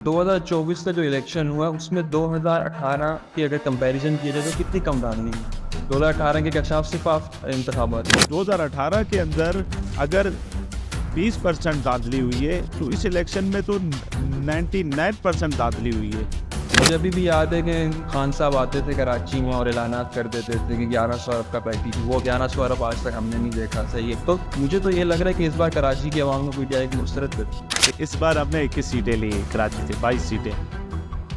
2024 کا جو الیکشن ہوا اس میں 2018 کی اگر کمپیریزن کیا جائے تو کتنی کم دھاندلی ہے 2018 کے کشاف شفاف انتخابات 2018 کے اندر اگر 20% دھاندلی ہوئی ہے تو اس الیکشن میں تو 99% دھاندلی ہوئی ہے. مجھے ابھی بھی یاد ہے کہ خان صاحب آتے تھے کراچی میں اور اعلانات کر دیتے تھے کہ 1100 ارب کا پیکیج, وہ 1100 ارب آج تک ہم نے نہیں دیکھا. صحیح ہے, تو مجھے تو یہ لگ رہا ہے کہ اس بار کراچی کی عوام کو پی ٹی آئی کی مسترد کر. اس بار ہم نے 21 سیٹیں لی کراچی سے, 22 سیٹیں,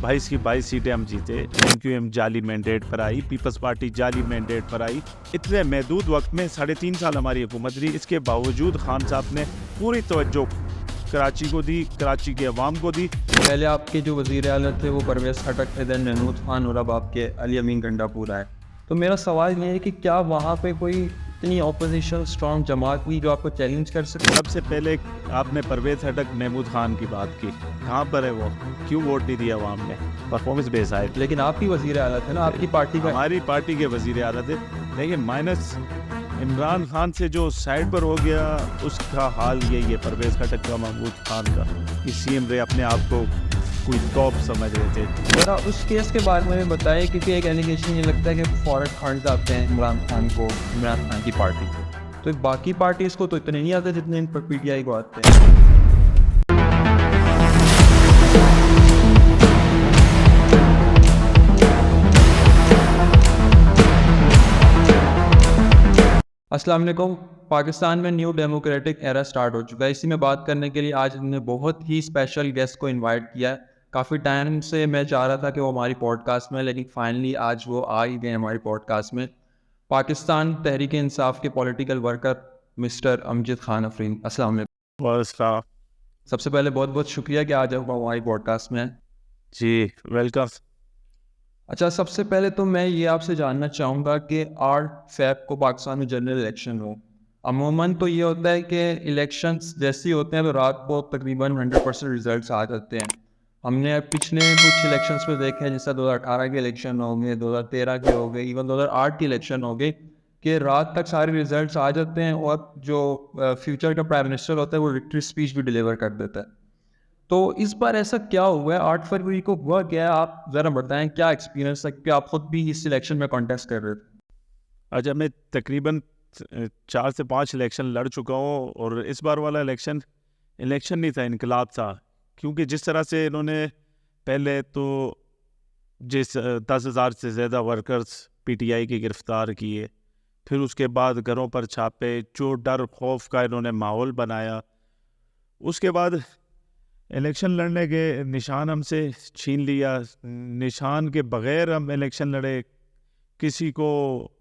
22 کی 22 سیٹیں ہم جیتے. MQM جعلی مینڈیٹ پر آئی, پیپلز پارٹی جعلی مینڈیٹ پر آئی. اتنے محدود وقت میں 3.5 سال ہماری حکومت رہی, اس کے باوجود خان صاحب نے پوری توجہ کراچی کو دی, کراچی کے عوام کو دی. پہلے آپ کے جو وزیر اعلیٰ تھے وہ پرویز خٹک تھے, دین محمود خان, اور اب آپ کے علی امین گنڈا پورا ہے. تو میرا سوال یہ ہے کہ کیا وہاں پہ کوئی اتنی اپوزیشن اسٹرانگ جماعت ہوئی جو آپ کو چیلنج کر سکے؟ سب سے پہلے آپ نے پرویز خٹک محمود خان کی بات کی, کہاں پر ہے وہ, کیوں ووٹ نہیں دیا عوام نے؟ پرفارمنس بیس آئے. لیکن آپ کی وزیر اعلیٰ تھے نا, آپ کی پارٹی کا. ہماری پارٹی کے وزیر اعلیٰ تھے, لیکن مائنس عمران خان سے جو سائڈ پر ہو گیا اس کا حال یہی ہے. پرویز خٹک کا, محمود خان کا, کہ سی ایم رے اپنے آپ کو کوئی ٹاپ سمجھ رہے تھے. ذرا اس کیس کے بارے میں بتائیں, کیونکہ ایک ایلیگیشن یہ لگتا ہے کہ فورٹ خانز آتے ہیں عمران خان کو, عمران خان کی پارٹی کو, تو باقی پارٹیز کو تو اتنے نہیں آتے جتنے ان پر پی ٹی آئی کو آتے ہیں. السلام علیکم. پاکستان میں نیو ڈیموکریٹک ایرا سٹارٹ ہو چکا ہے. اسی میں بات کرنے کے لیے آج ہم نے بہت ہی اسپیشل گیسٹ کو انوائٹ کیا ہے. کافی ٹائم سے میں چاہ رہا تھا کہ وہ ہماری پوڈ کاسٹ میں, لیکن فائنلی آج وہ آ ہی گئے ہماری پوڈ کاسٹ میں. پاکستان تحریک انصاف کے political worker mister Amjad Khan افرین. السلام علیکم. سب سے پہلے بہت بہت شکریہ کہ آج آپ ہماری پوڈ کاسٹ میں. جی ویلکم. اچھا, سب سے پہلے تو میں یہ آپ سے جاننا چاہوں گا کہ 8 فیب کو پاکستان میں جنرل الیکشن ہو. عموماً تو یہ ہوتا ہے کہ الیکشنز جیسے ہی ہوتے ہیں تو رات کو تقریباً 100% ریزلٹس آ جاتے ہیں. ہم نے پچھلے کچھ الیکشنز میں دیکھا ہے, جیسا 2018 کے الیکشن ہو گئے, 2013 کے ہو گئے, ایون 2008 کے الیکشن ہو گئے, کہ رات تک سارے ریزلٹس آ جاتے ہیں اور جو فیوچر کا پرائم منسٹر ہوتا ہے وہ وکٹری اسپیچ بھی ڈیلیور کر دیتا ہے. تو اس بار ایسا کیا ہوا ہے, 8 فروری کو ہوا کیا ہے, آپ ذرا بتائیں کیا ایکسپیرینس ہے, کہ آپ خود بھی اس الیکشن میں کانٹیسٹ کر رہے تھے؟ اچھا, میں تقریباً 4 سے 5 الیکشن لڑ چکا ہوں, اور اس بار والا الیکشن نہیں تھا, انقلاب تھا. کیونکہ جس طرح سے انہوں نے پہلے تو 10,000 سے زیادہ ورکرز پی ٹی آئی کی گرفتار کیے, پھر اس کے بعد گھروں پر چھاپے, جو ڈر خوف کا انہوں نے ماحول بنایا. اس کے بعد الیکشن لڑنے کے نشان ہم سے چھین لیا, نشان کے بغیر ہم الیکشن لڑے. کسی کو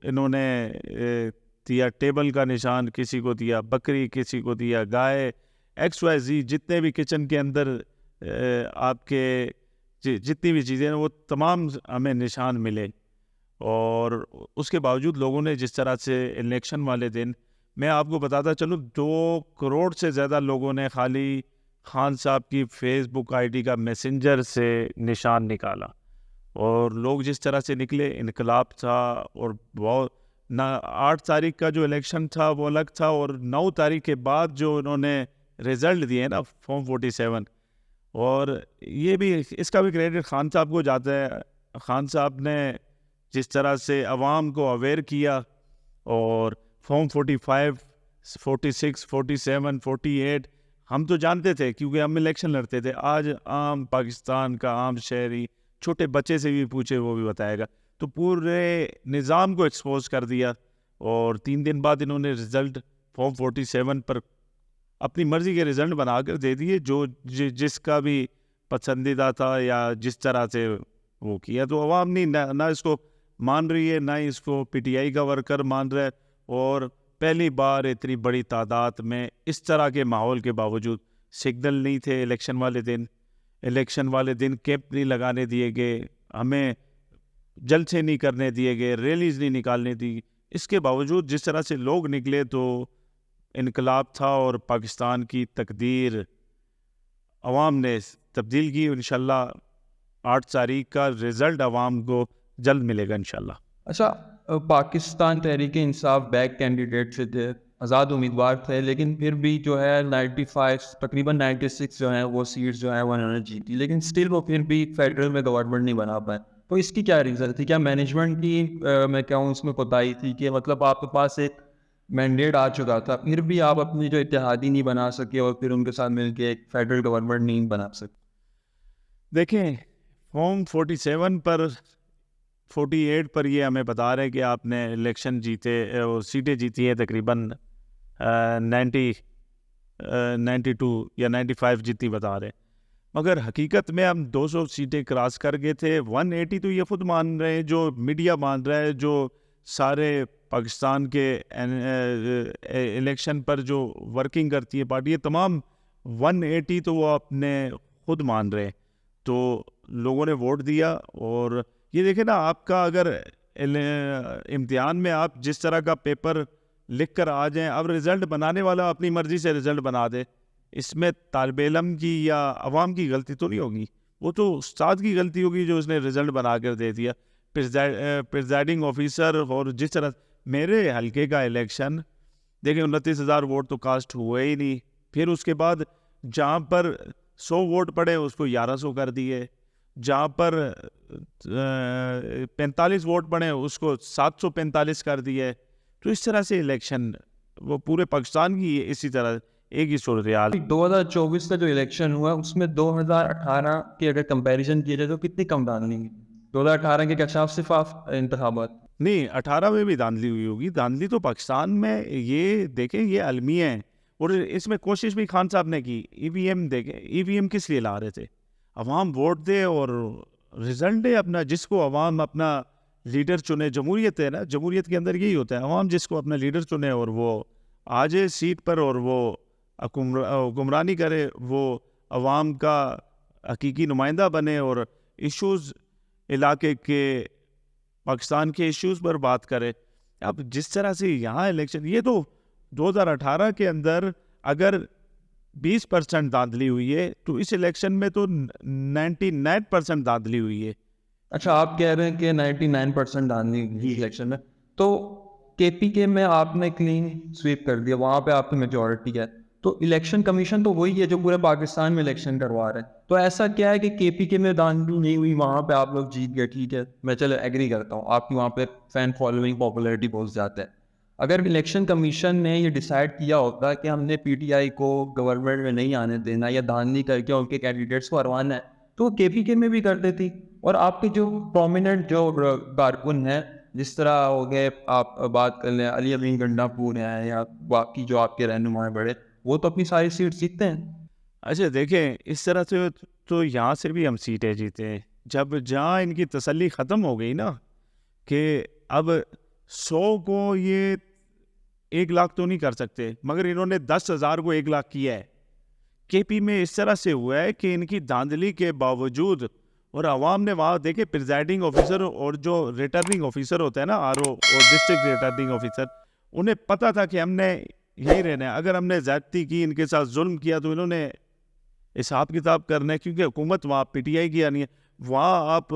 انہوں نے دیا ٹیبل کا نشان, کسی کو دیا بکری, کسی کو دیا گائے, XYZ جتنے بھی کچن کے اندر آپ کے جتنی بھی چیزیں ہیں وہ تمام ہمیں نشان ملے. اور اس کے باوجود لوگوں نے جس طرح سے الیکشن والے دن, میں آپ کو بتاتا چلوں, 2 کروڑ سے زیادہ لوگوں نے خالی خان صاحب کی فیس بک آئی ڈی کا میسنجر سے نشان نکالا. اور لوگ جس طرح سے نکلے, انقلاب تھا. اور بہت 8 تاریخ کا جو الیکشن تھا وہ الگ تھا, اور 9 تاریخ کے بعد جو انہوں نے رزلٹ دیے نا فارم 47, اور یہ بھی اس کا بھی کریڈٹ خان صاحب کو جاتا ہے. خان صاحب نے جس طرح سے عوام کو اویئر کیا, اور فارم 45, 46, 47, 48 ہم تو جانتے تھے کیونکہ ہم الیکشن لڑتے تھے. آج عام پاکستان کا عام شہری, چھوٹے بچے سے بھی پوچھے وہ بھی بتائے گا. تو پورے نظام کو ایکسپوز کر دیا, اور 3 دن بعد انہوں نے رزلٹ فارم 47 پر اپنی مرضی کے رزلٹ بنا کر دے دیے, جو جس کا بھی پسندیدہ تھا یا جس طرح سے وہ کیا. تو عوام نہیں نہ اس کو مان رہی ہے, نہ اس کو پی ٹی آئی کا ورکر مان رہا ہے. اور پہلی بار اتنی بڑی تعداد میں اس طرح کے ماحول کے باوجود سگنل نہیں تھے الیکشن والے دن کیمپ نہیں لگانے دیے گئے, ہمیں جلسے نہیں کرنے دیے گئے, ریلیز نہیں نکالنے دی. اس کے باوجود جس طرح سے لوگ نکلے تو انقلاب تھا, اور پاکستان کی تقدیر عوام نے تبدیل کی. انشاءاللہ 8 تاریخ کا رزلٹ عوام کو جلد ملے گا انشاءاللہ. اچھا, پاکستان تحریک انصاف بیک کینڈیڈیٹ سے تھے, آزاد امیدوار تھے، لیکن پھر بھی جو ہے 95 تقریباً 96 جو ہیں وہ سیٹس جو ہیں وہ انہوں نے جیتی، لیکن اسٹل وہ پھر بھی فیڈرل میں گورنمنٹ نہیں بنا پائے. تو اس کی کیا ریزن تھی؟ کیا مینجمنٹ کی میں کہوں اس میں کوتاہی تھی کہ مطلب آپ کے پاس ایک مینڈیٹ آ چکا تھا پھر بھی آپ اپنی جو اتحادی نہیں بنا سکے اور پھر ان کے ساتھ مل کے ایک فیڈرل گورنمنٹ نہیں بنا سکے؟ دیکھیں فارم 47 پر 48 پر یہ ہمیں بتا رہے کہ آپ نے الیکشن جیتے اور سیٹیں جیتی ہیں تقریباً 92 یا 95 جتنی بتا رہے ہیں، مگر حقیقت میں ہم 200 سیٹیں کراس کر گئے تھے. 180 تو یہ خود مان رہے ہیں، جو میڈیا مان رہا ہے، جو سارے پاکستان کے الیکشن پر جو ورکنگ کرتی ہے پارٹی، یہ تمام 180 تو وہ اپنے خود مان رہے ہیں. تو لوگوں نے ووٹ دیا. اور یہ دیکھیں نا، آپ کا اگر امتحان میں آپ جس طرح کا پیپر لکھ کر آ جائیں، اب رزلٹ بنانے والا اپنی مرضی سے رزلٹ بنا دے، اس میں طالب علم کی یا عوام کی غلطی تو نہیں ہوگی، وہ تو استاد کی غلطی ہوگی جو اس نے رزلٹ بنا کر دے دیا. Presiding officer. اور جس طرح میرے حلقے کا الیکشن دیکھیں 29,000 ووٹ تو کاسٹ ہوئے ہی نہیں. پھر اس کے بعد جہاں پر 100 ووٹ پڑے اس کو 1100 کر دیے، جہاں پر 45 ووٹ پڑے اس کو 745 کر دیے. تو اس طرح سے الیکشن وہ پورے پاکستان کی اسی طرح ایک ہی صورتحال. 2024 کا جو الیکشن ہوا اس میں 2018 کے اگر کمپیریزن کیا جائے تو کتنی کم دھاندلی ہوئی؟ 2018 کے کشاف شفاف انتخابات. نہیں، 18 میں بھی دھاندلی ہوئی ہوگی. دھاندلی تو پاکستان میں، یہ دیکھیں یہ المیہ ہیں، اور اس میں کوشش بھی خان صاحب نے کی. ای وی ایم دیکھیں، ای وی ایم کس لیے لا رہے تھے؟ عوام ووٹ دے اور رزلٹ دے اپنا، جس کو عوام اپنا لیڈر چنے. جمہوریت ہے نا، جمہوریت کے اندر یہی ہوتا ہے، عوام جس کو اپنا لیڈر چنے اور وہ آ جائے سیٹ پر اور وہ حکمرانی کرے، وہ عوام کا حقیقی نمائندہ بنے اور ایشوز علاقے کے، پاکستان کے ایشوز پر بات کرے. اب جس طرح سے یہاں الیکشن، یہ تو 2018 کے اندر اگر 20% دھاندلی ہوئی ہے تو اس الیکشن میں تو 99% دھاندلی ہوئی ہے. اچھا، آپ کہہ رہے ہیں کہ 99% دھاندلی ہوئی الیکشن میں، تو کے پی کے میں آپ نے کلین سویپ کر دیا، وہاں پہ آپ کی میجورٹی ہے، تو الیکشن کمیشن تو وہی ہے جو پورے پاکستان میں الیکشن کروا رہے ہیں. تو ایسا کیا ہے کہ کے پی کے میں دھاندلی نہیں ہوئی، وہاں پہ آپ لوگ جیت گئے؟ ٹھیک ہے، میں چلو ایگری کرتا ہوں، آپ کی وہاں پہ فین فالوئنگ پاپولیرٹی بہت زیادہ ہے. اگر الیکشن کمیشن نے یہ ڈیسائیڈ کیا ہوتا کہ ہم نے پی ٹی آئی کو گورنمنٹ میں نہیں آنے دینا یا دھاندلی کر کے ان کے کینڈیڈیٹس کو ہروانا ہے، تو کے پی کے میں بھی کر دیتی. اور آپ کے جو پرومیننٹ جو کارکن ہیں، جس طرح ہو گئے، آپ بات کر لیں علی امین گنڈا پور ہیں یا باقی جو آپ کے رہنما ہیں بڑے، وہ تو اپنی ساری سیٹ جیتتے ہیں. اچھا دیکھیں، اس طرح سے تو یہاں سے بھی ہم سیٹیں جیتے ہیں. جب جہاں ان کی تسلی ختم ہو گئی نا کہ اب 100 کو یہ 1 لاکھ تو نہیں کر سکتے، مگر انہوں نے 10,000 کو 1 لاکھ کیا ہے. کے پی میں اس طرح سے ہوا ہے کہ ان کی دھاندلی کے باوجود، اور عوام نے وہاں دیکھے پریزائڈنگ آفیسر اور جو ریٹرننگ آفیسر ہوتا ہے نا، آر او اور ڈسٹرکٹ ریٹرننگ آفیسر، انہیں پتہ تھا کہ ہم نے یہی رہنا ہے. اگر ہم نے زیادتی کی، ان کے ساتھ ظلم کیا، تو انہوں نے حساب کتاب کرنا ہے، کیونکہ حکومت وہاں پی ٹی آئی کی آنی ہے. وہاں آپ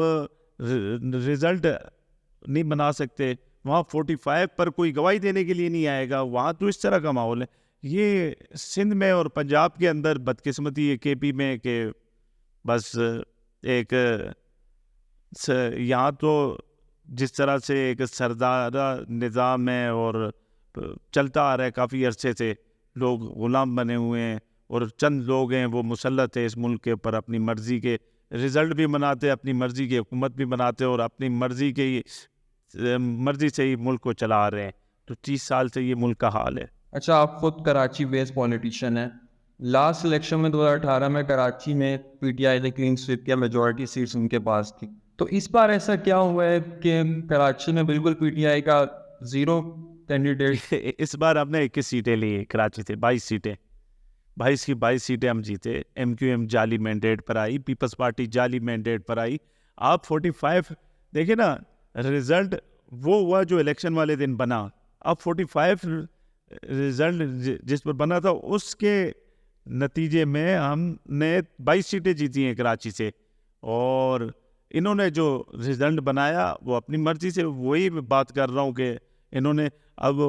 رزلٹ نہیں بنا سکتے، وہاں 45 پر کوئی گواہی دینے کے لیے نہیں آئے گا. وہاں تو اس طرح کا ماحول ہے. یہ سندھ میں اور پنجاب کے اندر بدقسمتی ہے، کے پی میں، کہ بس ایک یہاں تو جس طرح سے ایک سردارہ نظام ہے اور چلتا آ رہا ہے کافی عرصے سے، لوگ غلام بنے ہوئے ہیں اور چند لوگ ہیں وہ مسلط ہے اس ملک کے اوپر، اپنی مرضی کے رزلٹ بھی بناتے، اپنی مرضی کی حکومت بھی بناتے اور اپنی مرضی سے ہی ملک کو چلا رہے ہیں. تو 30 سال سے یہ ملک کا حال ہے. اچھا، آپ خود کراچی بیس پولیٹیشین ہیں. لاسٹ الیکشن میں 2018 میں کراچی میں پی ٹی آئی نے کلین سویپ کیا، میجورٹی سیٹس ان کے پاس تھی. تو اس بار ایسا کیا ہوا ہے کہ کراچی میں بالکل پی ٹی آئی کا 0 کینڈیڈیٹ؟ اس بار ہم نے 21 سیٹیں لی کراچی سے، 22 سیٹیں، 22 کی 22 سیٹیں ہم جیتے. ایم کیو ایم جعلی مینڈیٹ پر آئی، پیپلز پارٹی جعلی مینڈیٹ پر آئی. آپ 45 دیکھیں نا، رزلٹ وہ ہوا جو الیکشن والے دن بنا. اب 45 رزلٹ جس پر بنا تھا، اس کے نتیجے میں ہم نے 22 سیٹیں جیتی ہیں کراچی سے. اور انہوں نے جو رزلٹ بنایا وہ اپنی مرضی سے، وہی بات کر رہا ہوں کہ انہوں نے اب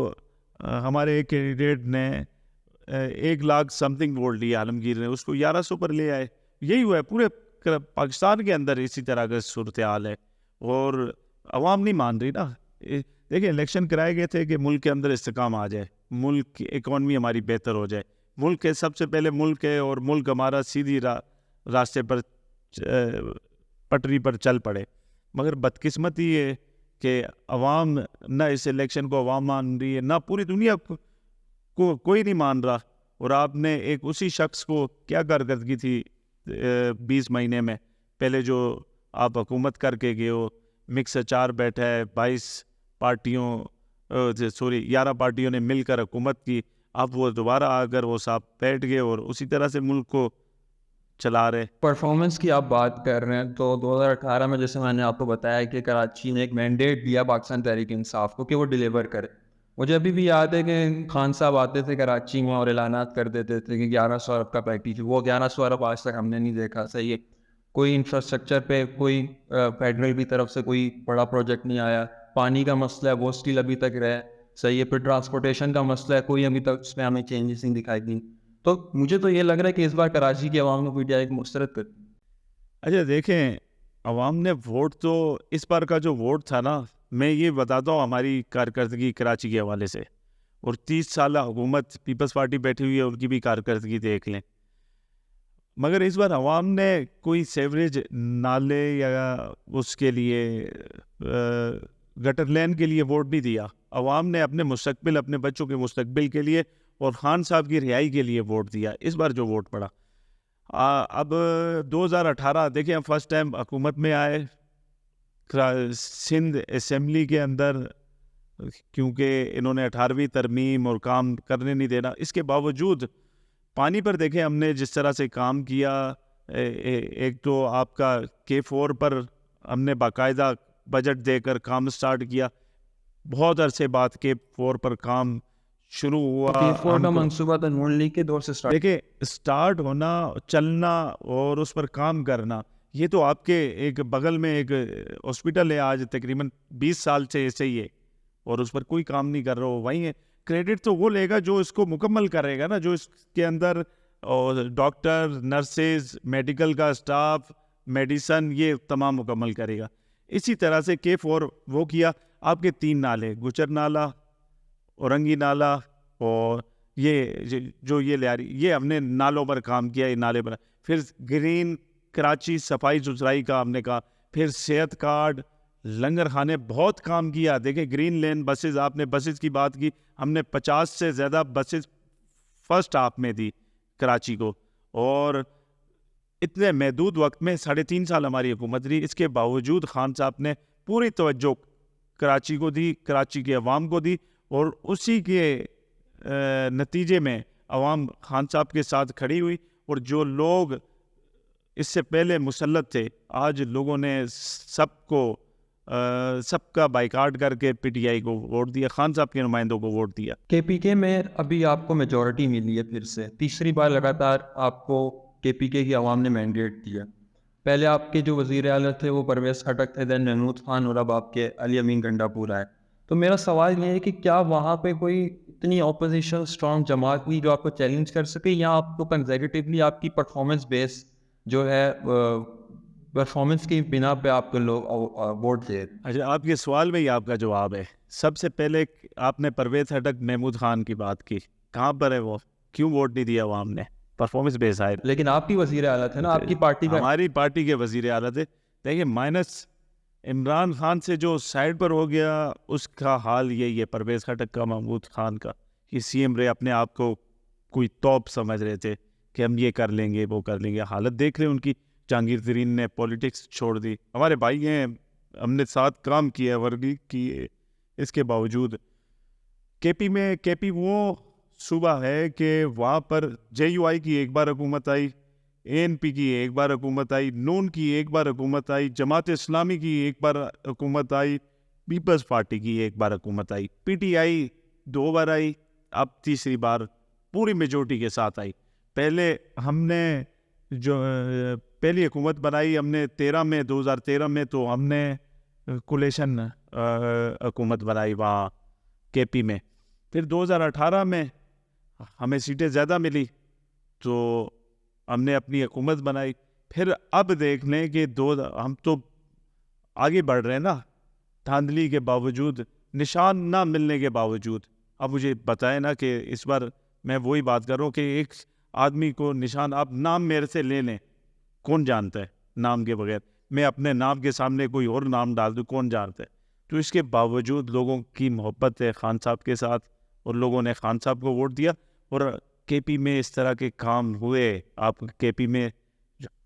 ہمارے ایک کینڈیڈیٹ نے 1,00,000 سم تھنگ ووٹ لیے، عالمگیر نے اس کو 1100 پر لے آئے. یہی ہوا ہے پورے پاکستان کے اندر، اسی طرح کا صورتحال ہے اور عوام نہیں مان رہی نا. دیکھیں الیکشن کرائے گئے تھے کہ ملک کے اندر استحکام آ جائے، ملک کی اکانومی ہماری بہتر ہو جائے، ملک کے سب سے پہلے ملک ہے اور ملک ہمارا سیدھی راستے پر پٹری پر چل پڑے. مگر بدقسمتی یہ کہ عوام نہ اس الیکشن کو عوام مان رہی ہے، نہ پوری دنیا کو کوئی نہیں مان رہا. اور آپ نے ایک اسی شخص کو کیا کارکردگی تھی 20 مہینے میں، پہلے جو آپ حکومت کر کے گئے ہو، مکس اچار بیٹھا ہے، 11 پارٹیوں نے مل کر حکومت کی. اب وہ دوبارہ آ کر وہ صاحب بیٹھ گئے اور اسی طرح سے ملک کو چلا رہے. پرفارمنس کی آپ بات کر رہے ہیں تو 2018 میں جیسے میں نے آپ کو بتایا کہ کراچی نے ایک مینڈیٹ دیا پاکستان تحریک انصاف کو کہ وہ ڈیلیور کرے. مجھے ابھی بھی یاد ہے کہ خان صاحب آتے تھے کراچی میں اور اعلانات کر دیتے تھے کہ 1100 ارب کا پیکیج، وہ 1100 ارب آج تک ہم نے نہیں دیکھا. صحیح ہے، کوئی انفراسٹرکچر پہ کوئی فیڈرل کی طرف سے کوئی بڑا پروجیکٹ نہیں آیا. پانی کا مسئلہ ہے وہ اسٹل ابھی تک رہے. صحیح ہے، پھر ٹرانسپورٹیشن کا مسئلہ ہے، کوئی ابھی تک اس میں ہمیں چینجز نہیں دکھائی دی. تو مجھے تو یہ لگ رہا ہے کہ اس بار کراچی کی عوام نے پی ٹی آئی کو مسترد کر دی. اچھا دیکھیں، عوام نے ووٹ تو اس بار کا جو ووٹ تھا نا، میں یہ بتاتا ہوں ہماری کارکردگی کراچی کے حوالے سے، اور 30 سالہ حکومت پیپلز پارٹی بیٹھی ہوئی ہے، ان کی بھی کارکردگی دیکھ لیں. مگر اس بار عوام نے کوئی سیوریج نالے یا اس کے لیے گٹر لین کے لیے ووٹ نہیں دیا. عوام نے اپنے مستقبل، اپنے بچوں کے مستقبل کے لیے اور خان صاحب کی رہائی کے لیے ووٹ دیا. اس بار جو ووٹ پڑا اب 2018 دیکھیں، ہم فرسٹ ٹائم حکومت میں آئے سندھ اسمبلی کے اندر، کیونکہ انہوں نے 18ویں ترمیم اور کام کرنے نہیں دینا. اس کے باوجود پانی پر دیکھیں ہم نے جس طرح سے کام کیا. ایک تو آپ کا K4 پر ہم نے باقاعدہ بجٹ دے کر کام سٹارٹ کیا. بہت عرصے بعد K4 پر کام شروع ہوا. K4 کا منصوبہ تو نون لیگ کے دور سے اسٹارٹ. دیکھیں اسٹارٹ ہونا، چلنا اور اس پر کام کرنا، یہ تو آپ کے ایک بغل میں ایک ہاسپٹل ہے آج تقریباً 20 سال سے ایسے ہی ہے اور اس پر کوئی کام نہیں کر رہا ہو. وہیں ہے، کریڈٹ تو وہ لے گا جو اس کو مکمل کرے گا نا، جو اس کے اندر ڈاکٹر، نرسز، میڈیکل کا اسٹاف، میڈیسن، یہ تمام مکمل کرے گا. اسی طرح سے K4 وہ کیا. آپ کے 3 نالے، گجر نالہ، اورنگی نالہ اور یہ جو یہ لیاری، یہ ہم نے نالوں پر کام کیا. یہ نالے پر پھر گرین کراچی صفائی ستھرائی کا ہم نے کہا، پھر صحت کارڈ، لنگر خانے، بہت کام کیا. دیکھیں گرین لین بسز، آپ نے بسز کی بات کی، ہم نے 50 سے زیادہ بسز فرسٹ ہاف میں دی کراچی کو، اور اتنے محدود وقت میں 3.5 سال ہماری حکومت رہی. اس کے باوجود خان صاحب نے پوری توجہ کراچی کو دی، کراچی کے عوام کو دی، اور اسی کے نتیجے میں عوام خان صاحب کے ساتھ کھڑی ہوئی. اور جو لوگ اس سے پہلے مسلط تھے، آج لوگوں نے سب کا بائیکاٹ کر کے پی ٹی آئی کو ووٹ دیا، خان صاحب کے نمائندوں کو ووٹ دیا. KPK میں ابھی آپ کو میجورٹی ملی ہے، پھر سے تیسری بار لگاتار آپ کو KPK کی عوام نے مینڈیٹ دیا. پہلے آپ کے جو وزیر اعلیٰ تھے وہ پرویز خٹک تھے، دین محمود خان، اور اب آپ کے علی امین گنڈا پورا ہے. تو میرا سوال یہ ہے کہ کیا وہاں پہ کوئی اتنی اپوزیشن اسٹرانگ جماعت نہیں جو آپ کو چیلنج کر سکے، یا آپ کو کنزیکٹیولی آپ کی پرفارمنس بیس جو ہے پرفارمنس کی بنا پہ آپ کو لوگ ووٹ دے؟ اچھا، آپ کے سوال میں ہی آپ کا جواب ہے. سب سے پہلے آپ نے پرویز خٹک، محمود خان کی بات کی، کہاں پر ہے وہ؟ کیوں ووٹ نہیں دیا عوام نے؟ پرفارمنس بیس آئے. لیکن آپ کی وزیر اعلیٰ تھے نا، آپ کی پارٹی کا. ہماری پارٹی کے وزیر اعلیٰ تھے. دیکھیے مائنس عمران خان سے جو سائڈ پر ہو گیا، اس کا حال یہی ہے. پرویز خٹک کا، محمود خان کا، یہ CM رہے، اپنے آپ کو کوئی توپ سمجھ رہے تھے کہ ہم یہ کر لیں گے، وہ کر لیں گے. حالت دیکھ رہے ان کی. جہانگیر ترین نے پولیٹکس چھوڑ دی. ہمارے بھائی ہیں، ہم نے ساتھ کام کیا، ورگی کی. اس کے باوجود KP وہ صوبہ ہے کہ وہاں پر JUI کی ایک بار حکومت آئی، ANP کی ایک بار حکومت آئی، نون کی ایک بار حکومت آئی، جماعت اسلامی کی ایک بار حکومت آئی، پیپلز پارٹی کی ایک بار حکومت آئی، PTI 2 بار آئی، اب تیسری بار پوری میجورٹی کے ساتھ آئی. پہلے ہم نے جو پہلی حکومت بنائی ہم نے 2013 میں تو ہم نے کولیشن حکومت بنائی وہاں KP میں. پھر 2018 میں ہمیں سیٹیں زیادہ ملی تو ہم نے اپنی حکومت بنائی. پھر اب دیکھ لیں کہ ہم تو آگے بڑھ رہے ہیں نا, دھاندلی کے باوجود, نشان نہ ملنے کے باوجود. اب مجھے بتائیں نا کہ اس بار میں وہی بات کر رہا ہوں کہ ایک آدمی کو نشان, آپ نام میرے سے لے لیں, کون جانتا ہے نام کے بغیر؟ میں اپنے نام کے سامنے کوئی اور نام ڈال دوں, کون جانتا ہے؟ تو اس کے باوجود لوگوں کی محبت ہے خان صاحب کے ساتھ, اور لوگوں نے خان صاحب کو ووٹ دیا. اور کے پی میں اس طرح کے کام ہوئے. آپ کے پی میں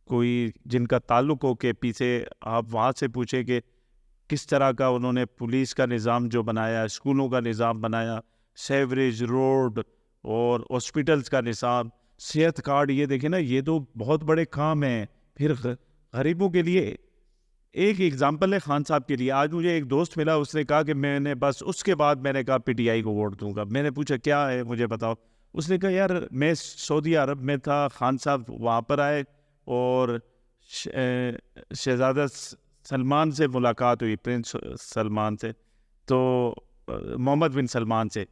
کوئی جن کا تعلق ہو کے پی سے, آپ وہاں سے پوچھیں کہ کس طرح کا انہوں نے پولیس کا نظام جو بنایا, اسکولوں کا نظام بنایا, سیوریج, روڈ اور ہاسپٹلس کا نظام, صحت کارڈ, یہ دیکھیں نا, یہ تو بہت بڑے کام ہیں. پھر غریبوں کے لیے ایک ایگزامپل ہے خان صاحب کے لیے. آج مجھے ایک دوست ملا, اس نے کہا کہ میں نے بس اس کے بعد میں نے کہا پی ٹی آئی کو ووٹ دوں گا. میں نے پوچھا کیا ہے مجھے بتاؤ. اس نے کہا یار میں سعودی عرب میں تھا, خان صاحب وہاں پر آئے اور شہزادہ سلمان سے ملاقات ہوئی, پرنس سلمان سے, تو محمد بن سلمان سے.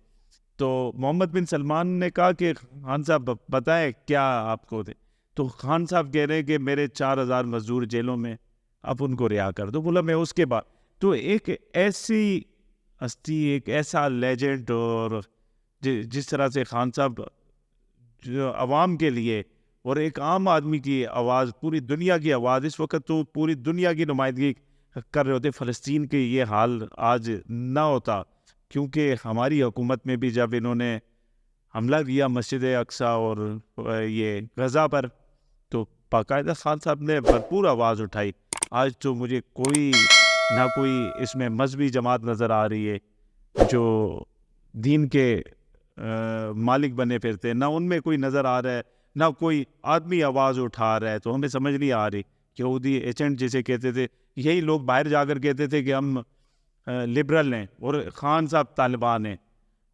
تو محمد بن سلمان نے کہا کہ خان صاحب بتائیں کیا آپ کو دے. تو خان صاحب کہہ رہے ہیں کہ میرے 4000 مزدور جیلوں میں, آپ ان کو رہا کر دو. بولا میں اس کے بعد. تو ایک ایسی ہستی, ایک ایسا لیجنڈ, اور جس طرح سے خان صاحب جو عوام کے لیے اور ایک عام آدمی کی آواز, پوری دنیا کی آواز, اس وقت تو پوری دنیا کی نمائندگی کر رہے ہوتے. فلسطین کے یہ حال آج نہ ہوتا, کیونکہ ہماری حکومت میں بھی جب انہوں نے حملہ کیا مسجد اقصیٰ اور یہ غزہ پر, تو باقاعدہ خان صاحب نے بھرپور آواز اٹھائی. آج تو مجھے نہ کوئی اس میں مذہبی جماعت نظر آ رہی ہے جو دین کے مالک بنے پھرتے, نہ ان میں کوئی نظر آ رہا ہے, نہ کوئی آدمی آواز اٹھا رہا ہے. تو ہمیں سمجھ نہیں آ رہی. یہودی ایجنٹ جسے کہتے تھے, یہی لوگ باہر جا کر کہتے تھے کہ ہم لبرل ہیں, اور خان صاحب طالبان ہیں,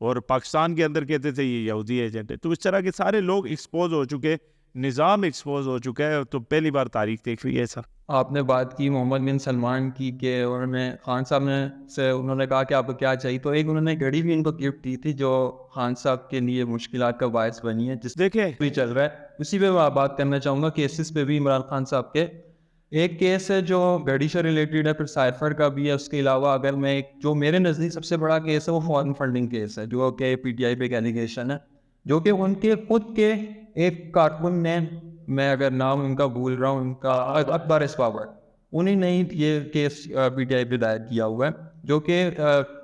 اور پاکستان کے اندر کہتے تھے یہ یہودی ایجنٹ ہے. تو اس طرح کے سارے لوگ ایکسپوز ہو چکے, نظام ایکسپوز ہو چکا ہے. تو پہلی بار تاریخ دیکھ رہی ہے ایسا. آپ نے بات کی محمد بن سلمان کی کہ انہوں نے خان صاحب انہوں نے کہا کہ آپ کو کیا چاہیے, تو ایک انہوں نے گھڑی بھی ان کو گفٹ دی تھی جو خان صاحب کے لیے مشکلات کا باعث بنی ہے, جس دیکھیں بھی چل رہا ہے. اسی پہ میں بات کرنا چاہوں گا کیسز پہ بھی. عمران خان صاحب کے ایک کیس ہے جو گھڑی سے ریلیٹڈ ہے, پھر سائفر کا بھی ہے. اس کے علاوہ اگر میں جو میرے نزدیک سب سے بڑا کیس ہے وہ فارن فنڈنگ کیس ہے, جو کہ پی ٹی آئی پہ ایک ایلیگیشن ہے, جو کہ ان کے خود کے ایک کارکن نے, میں اگر نام ان کا بھول رہا ہوں, ان کا اکبر اسبابر, انہیں نے یہ کیس پی ٹی آئی پہ دائر کیا ہوا ہے, جو کہ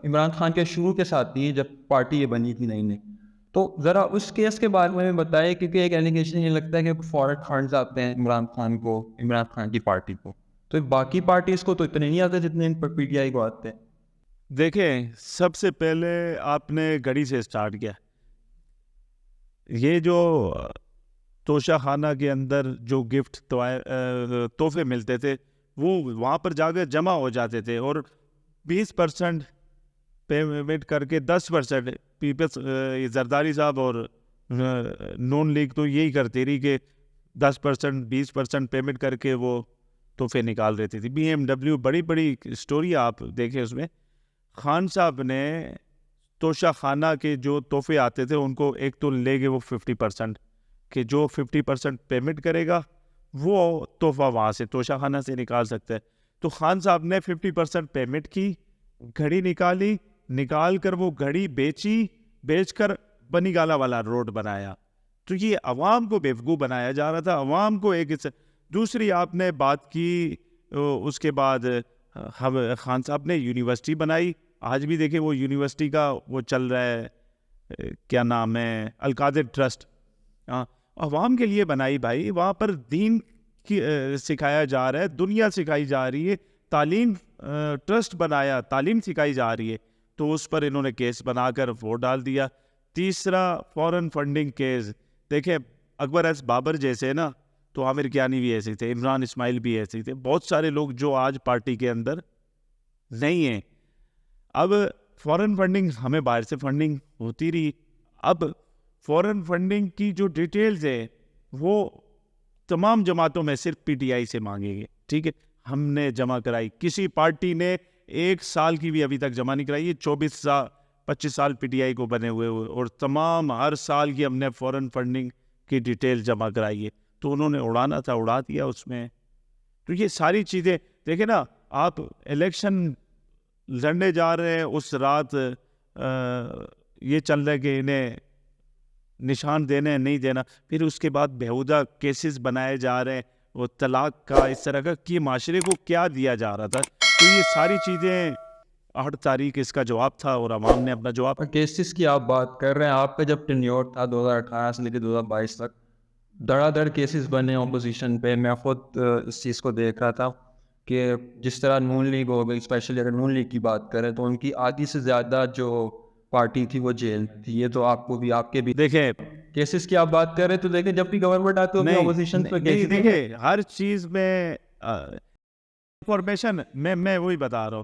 عمران خان کے شروع کے ساتھ تھی جب پارٹی یہ بنی تھی نئی. تو ذرا اس کیس کے بارے میں بتائیں, کیونکہ ایک ایلیگیشن یہ لگتا ہے کہ فارن فنڈز آتے ہیں عمران خان کو, عمران خان کی پارٹی کو, تو باقی پارٹیز کو تو اتنے نہیں آتے جتنے ان پر پی ٹی آئی کو آتے ہیں. دیکھیں سب سے پہلے آپ نے گھڑی سے سٹارٹ کیا. یہ جو توشہ خانہ کے اندر جو گفٹ تحفے ملتے تھے وہ وہاں پر جا کر جمع ہو جاتے تھے, اور 20% پیمنٹ کر کے 10% پیپلز زرداری صاحب اور نون لیگ تو یہی کرتی رہی کہ 10% 20% پیمنٹ کر کے وہ تحفے نکال دیتی تھی. بی ایم ڈبلیو, بڑی بڑی اسٹوری آپ دیکھیں اس میں. خان صاحب نے توشہ خانہ کے جو تحفے آتے تھے ان کو ایک تو لے گئے وہ 50%, کہ جو 50% پیمنٹ کرے گا وہ تحفہ وہاں سے توشہ خانہ سے نکال سکتا ہے. تو خان صاحب نے 50% پیمنٹ کی, گھڑی نکالی, نکال کر وہ گھڑی بیچی, بیچ کر بنی گالا والا روڈ بنایا. تو یہ عوام کو بیوقوف بنایا جا رہا تھا, عوام کو ایک. دوسری آپ نے بات کی اس کے بعد خان صاحب نے یونیورسٹی بنائی. آج بھی دیکھیں وہ یونیورسٹی کا وہ چل رہا ہے, کیا نام ہے, القادر ٹرسٹ, عوام کے لیے بنائی بھائی. وہاں پر دین کی سکھایا جا رہا ہے, دنیا سکھائی جا رہی ہے, تعلیم ٹرسٹ بنایا, تعلیم سکھائی جا رہی ہے. تو اس پر انہوں نے کیس بنا کر ووٹ ڈال دیا. تیسرا فورن فنڈنگ کیس. دیکھیں اکبر ایس بابر جیسے نا, تو عامر کیانی بھی ایسے تھے, عمران اسماعیل بھی ایسے تھے, بہت سارے لوگ جو آج پارٹی کے اندر نہیں ہیں. اب فورن فنڈنگ ہمیں باہر سے فنڈنگ ہوتی رہی. اب فورن فنڈنگ کی جو ڈیٹیلز ہے وہ تمام جماعتوں میں صرف پی ٹی آئی سے مانگیں گے, ٹھیک ہے. ہم نے جمع کرائی, کسی پارٹی نے 1 سال کی بھی ابھی تک جمع نہیں کرائی. 24 25 سال پی ٹی آئی کو بنے ہوئے اور تمام ہر سال کی ہم نے فورن فنڈنگ کی ڈیٹیل جمع کرائی ہے، تو انہوں نے اڑانا تھا اڑا دیا اس میں. تو یہ ساری چیزیں دیکھیں نا، آپ الیکشن لڑنے جا رہے ہیں، اس رات یہ چل رہا ہے کہ انہیں نشان دینا ہے نہیں دینا، پھر اس کے بعد بیہودہ کیسز بنائے جا رہے ہیں، وہ طلاق کا اس طرح کا، کہ معاشرے کو کیا دیا جا رہا تھا. تو یہ ساری چیزیں 8 تاریخ اس کا جواب تھا اور عوام نے اپنا جواب. کیسز کی آپ بات کر رہے ہیں، آپ کا جب ٹینیور تھا 2018 سے لے کے 2022 تک دڑا دڑ کیسز بنے اپوزیشن پہ. میں خود اس چیز کو دیکھ رہا تھا کہ جس طرح نون لیگ ہو گئی، اسپیشلی اگر نون لیگ کی بات کریں تو ان کی آدھی سے زیادہ جو پارٹی تھی وہ جیل تھی. یہ تو آپ کو بھی، آپ کے بھی دیکھیں کیسز کی آپ بات کر رہے تو دیکھیں جب بھی گورنمنٹ آتی ہے اپوزیشن پہ نہیں، دیکھیں ہر چیز میں انفارمیشن میں وہی بتا رہا ہوں.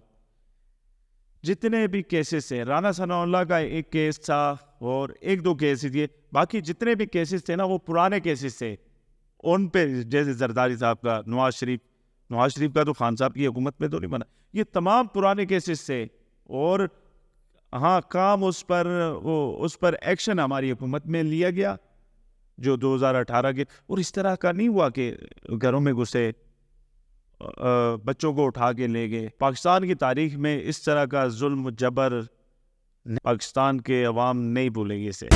جتنے بھی کیسز تھے، رانا ثناء اللہ کا ایک کیس تھا اور 1-2 کیسز تھے، باقی جتنے بھی کیسز تھے نا وہ پرانے کیسز تھے. ان پہ جیسے زرداری صاحب کا، نواز شریف کا تو خان صاحب کی حکومت میں تو نہیں بنا، یہ تمام پرانے کیسز تھے. اور ہاں کام اس پر ایکشن ہماری حکومت میں لیا گیا جو 2018 کے. اور اس طرح کا نہیں ہوا کہ گھروں میں گھسے، بچوں کو اٹھا کے لے گئے. پاکستان کی تاریخ میں اس طرح کا ظلم جبر پاکستان کے عوام نہیں بھولے گی اسے.